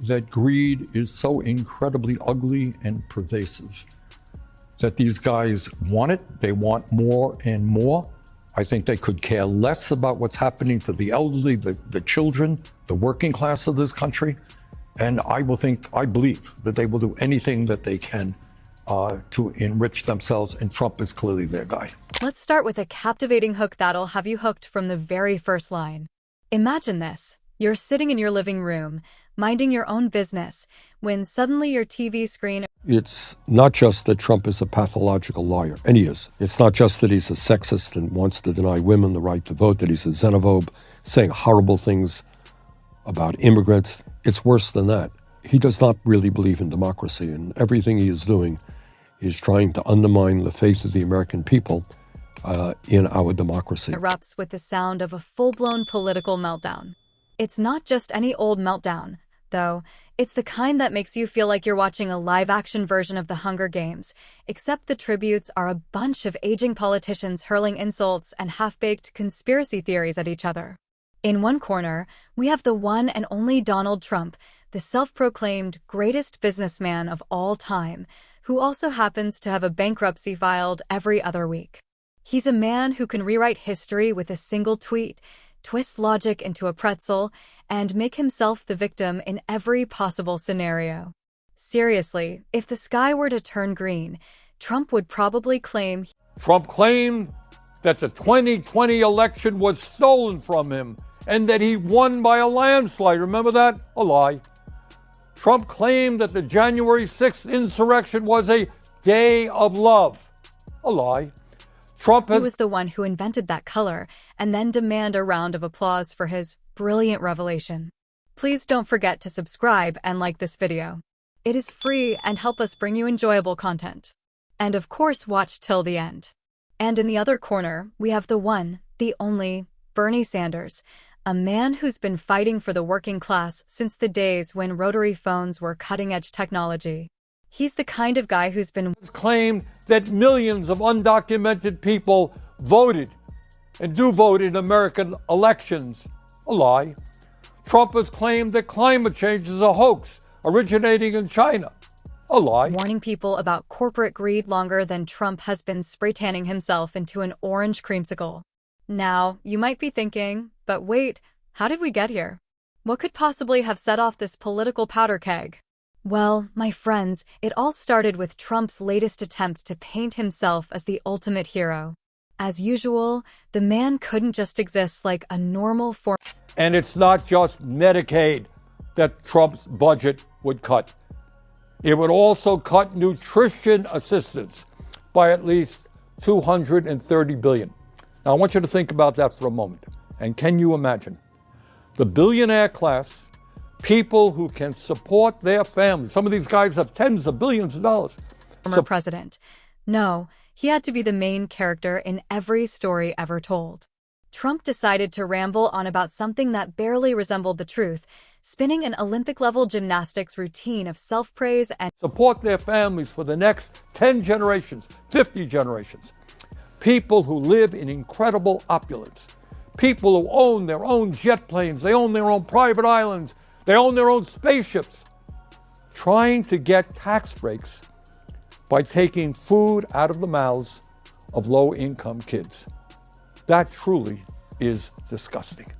that greed is so incredibly ugly and pervasive, that these guys want it, they want more and more. I think they could care less about what's happening to the elderly, the children, the working class of this country. And I believe that they will do anything that they can to enrich themselves, and Trump is clearly their guy. Let's start with a captivating hook that'll have you hooked from the very first line. Imagine this. You're sitting in your living room, minding your own business, when suddenly your TV screen... It's not just that Trump is a pathological liar, and he is. It's not just that he's a sexist and wants to deny women the right to vote, that he's a xenophobe, saying horrible things about immigrants. It's worse than that. He does not really believe in democracy, and everything he is doing is trying to undermine the faith of the American people in our democracy. Erupts with the sound of a full-blown political meltdown. It's not just any old meltdown, though. It's the kind that makes you feel like you're watching a live-action version of the Hunger Games, except the tributes are a bunch of aging politicians hurling insults and half-baked conspiracy theories at each other. In one corner, we have the one and only Donald Trump, the self-proclaimed greatest businessman of all time, who also happens to have a bankruptcy filed every other week. He's a man who can rewrite history with a single tweet, twist logic into a pretzel, and make himself the victim in every possible scenario. Seriously, if the sky were to turn green, Trump would probably claim... Trump claimed that the 2020 election was stolen from him and that he won by a landslide. Remember that? A lie. Trump claimed that the January 6th insurrection was a day of love. A lie. He was the one who invented that color and then demand a round of applause for his brilliant revelation. Please don't forget to subscribe and like this video. It is free and help us bring you enjoyable content. And of course, watch till the end. And in the other corner, we have the one, the only, Bernie Sanders, a man who's been fighting for the working class since the days when rotary phones were cutting-edge technology. He's the kind of guy who's been claimed that millions of undocumented people voted and do vote in American elections. A lie. Trump has claimed that climate change is a hoax originating in China. A lie. Warning people about corporate greed longer than Trump has been spray tanning himself into an orange creamsicle. Now, you might be thinking, but wait, how did we get here? What could possibly have set off this political powder keg? Well, my friends, it all started with Trump's latest attempt to paint himself as the ultimate hero. As usual, the man couldn't just exist like a normal form. And it's not just Medicaid that Trump's budget would cut. It would also cut nutrition assistance by at least $230 billion. Now, I want you to think about that for a moment. And can you imagine the billionaire class, people who can support their families? Some of these guys have tens of billions of dollars. Former president. No, he had to be the main character in every story ever told. Trump decided to ramble on about something that barely resembled the truth, spinning an Olympic-level gymnastics routine of self-praise and support their families for the next 10 generations, 50 generations. People who live in incredible opulence. People who own their own jet planes, they own their own private islands, they own their own spaceships. Trying to get tax breaks by taking food out of the mouths of low-income kids. That truly is disgusting.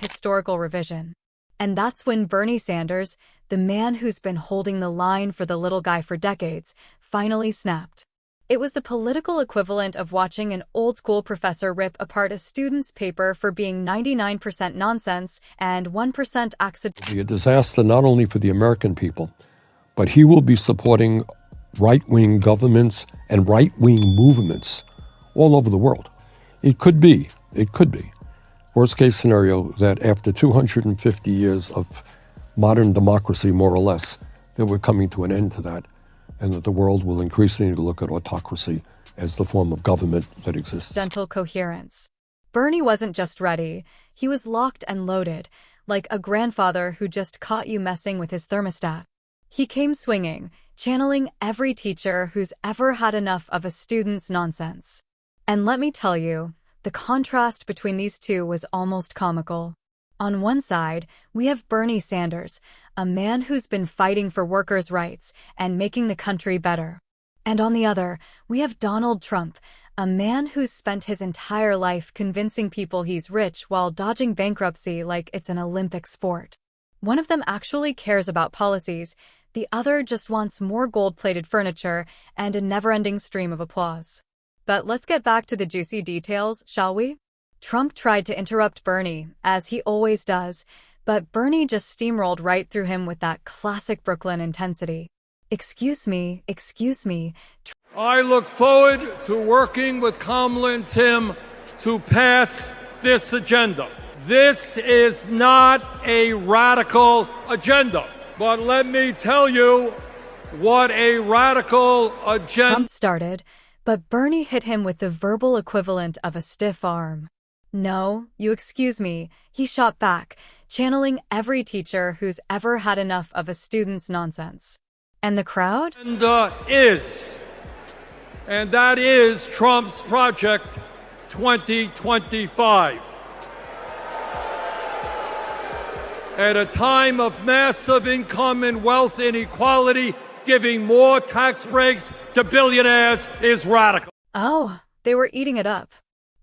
Historical revision. And that's when Bernie Sanders, the man who's been holding the line for the little guy for decades, finally snapped. It was the political equivalent of watching an old-school professor rip apart a student's paper for being 99% nonsense and 1% accident. It will be a disaster not only for the American people, but he will be supporting right-wing governments and right-wing movements all over the world. It could be, worst-case scenario, that after 250 years of modern democracy, more or less, that we're coming to an end to that, and that the world will increasingly look at autocracy as the form of government that exists. Dental coherence. Bernie wasn't just ready, he was locked and loaded, like a grandfather who just caught you messing with his thermostat. He came swinging, channeling every teacher who's ever had enough of a student's nonsense. And let me tell you, the contrast between these two was almost comical. On one side, we have Bernie Sanders, a man who's been fighting for workers' rights and making the country better. And on the other, we have Donald Trump, a man who's spent his entire life convincing people he's rich while dodging bankruptcy like it's an Olympic sport. One of them actually cares about policies, the other just wants more gold-plated furniture and a never-ending stream of applause. But let's get back to the juicy details, shall we? Trump tried to interrupt Bernie, as he always does, but Bernie just steamrolled right through him with that classic Brooklyn intensity. Excuse me. I look forward to working with Kamala and Tim to pass this agenda. This is not a radical agenda, but let me tell you what a radical agenda. Trump started, but Bernie hit him with the verbal equivalent of a stiff arm. No, you excuse me, he shot back, channeling every teacher who's ever had enough of a student's nonsense. And the crowd? And that is Trump's Project 2025. At a time of massive income and wealth inequality, giving more tax breaks to billionaires is radical. Oh, they were eating it up.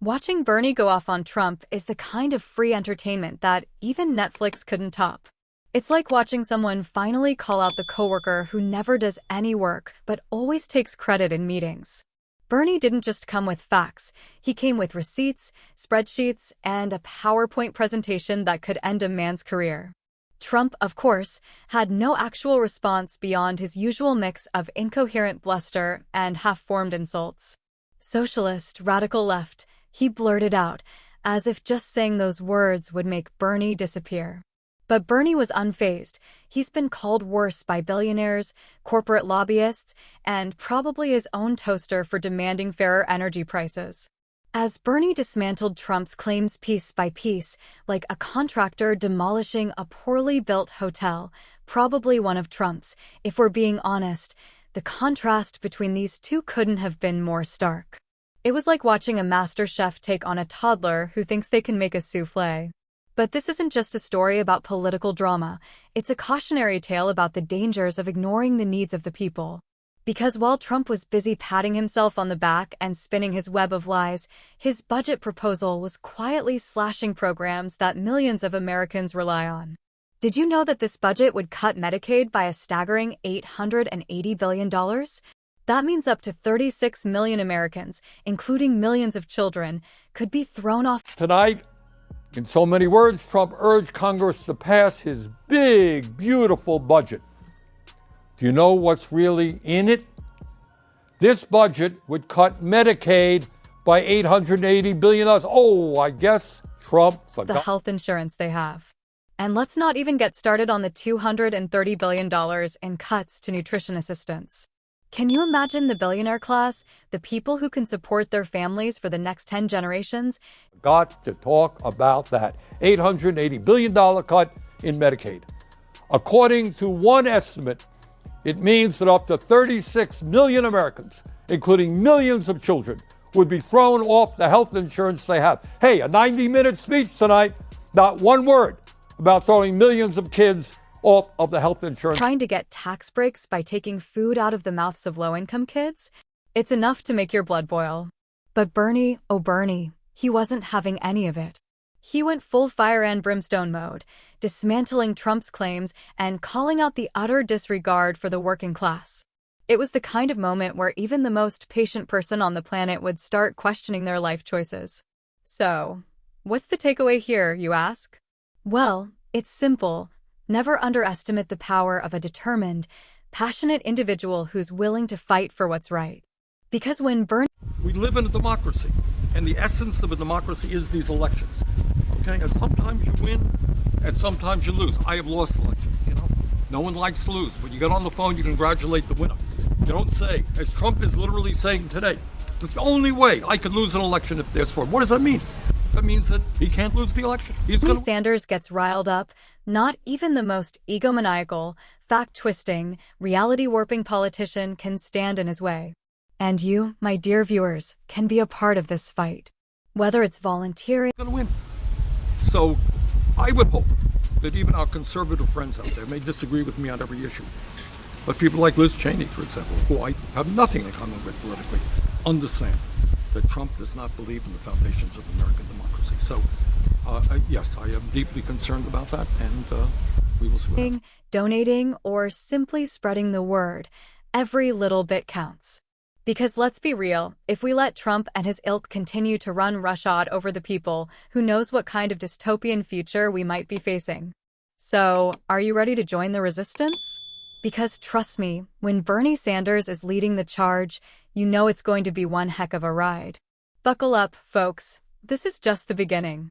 Watching Bernie go off on Trump is the kind of free entertainment that even Netflix couldn't top. It's like watching someone finally call out the coworker who never does any work but always takes credit in meetings. Bernie didn't just come with facts. He came with receipts, spreadsheets, and a PowerPoint presentation that could end a man's career. Trump, of course, had no actual response beyond his usual mix of incoherent bluster and half-formed insults. Socialist, radical left, he blurted out, as if just saying those words would make Bernie disappear. But Bernie was unfazed. He's been called worse by billionaires, corporate lobbyists, and probably his own toaster for demanding fairer energy prices. As Bernie dismantled Trump's claims piece by piece, like a contractor demolishing a poorly built hotel, probably one of Trump's, if we're being honest, the contrast between these two couldn't have been more stark. It was like watching a master chef take on a toddler who thinks they can make a souffle. But this isn't just a story about political drama. It's a cautionary tale about the dangers of ignoring the needs of the people. Because while Trump was busy patting himself on the back and spinning his web of lies, his budget proposal was quietly slashing programs that millions of Americans rely on. Did you know that this budget would cut Medicaid by a staggering $880 billion? That means up to 36 million Americans, including millions of children, could be thrown off. Tonight, in so many words, Trump urged Congress to pass his big, beautiful budget. Do you know what's really in it? This budget would cut Medicaid by $880 billion. Oh, I guess Trump forgot the health insurance they have. And let's not even get started on the $230 billion in cuts to nutrition assistance. Can you imagine the billionaire class, the people who can support their families for the next 10 generations? Got to talk about that $880 billion cut in Medicaid. According to one estimate, it means that up to 36 million Americans, including millions of children, would be thrown off the health insurance they have. Hey, a 90-minute speech tonight, not one word about throwing millions of kids off of the health insurance. Trying to get tax breaks by taking food out of the mouths of low-income kids? It's enough to make your blood boil. But Bernie, oh Bernie, he wasn't having any of it. He went full fire and brimstone mode, dismantling Trump's claims and calling out the utter disregard for the working class. It was the kind of moment where even the most patient person on the planet would start questioning their life choices. So, what's the takeaway here, you ask? Well, it's simple. Never underestimate the power of a determined, passionate individual who's willing to fight for what's right. Because when Bernie... We live in a democracy, and the essence of a democracy is these elections. Okay, and sometimes you win, and sometimes you lose. I have lost elections, you know. No one likes to lose. When you get on the phone, you congratulate the winner. You don't say, as Trump is literally saying today, the only way I could lose an election if there's fraud. What does that mean? That means that he can't lose the election. Bernie Sanders gets riled up. Not even the most egomaniacal, fact-twisting, reality-warping politician can stand in his way. And you, my dear viewers, can be a part of this fight. Whether it's volunteering... Gonna win. So I would hope that even our conservative friends out there may disagree with me on every issue. But people like Liz Cheney, for example, who I have nothing in common with politically, understand that Trump does not believe in the foundations of American democracy. So, yes, I am deeply concerned about that, and we will see what happens. Donating, or simply spreading the word, every little bit counts. Because let's be real, if we let Trump and his ilk continue to run roughshod over the people, who knows what kind of dystopian future we might be facing. So, are you ready to join the resistance? Because trust me, when Bernie Sanders is leading the charge, you know it's going to be one heck of a ride. Buckle up, folks. This is just the beginning.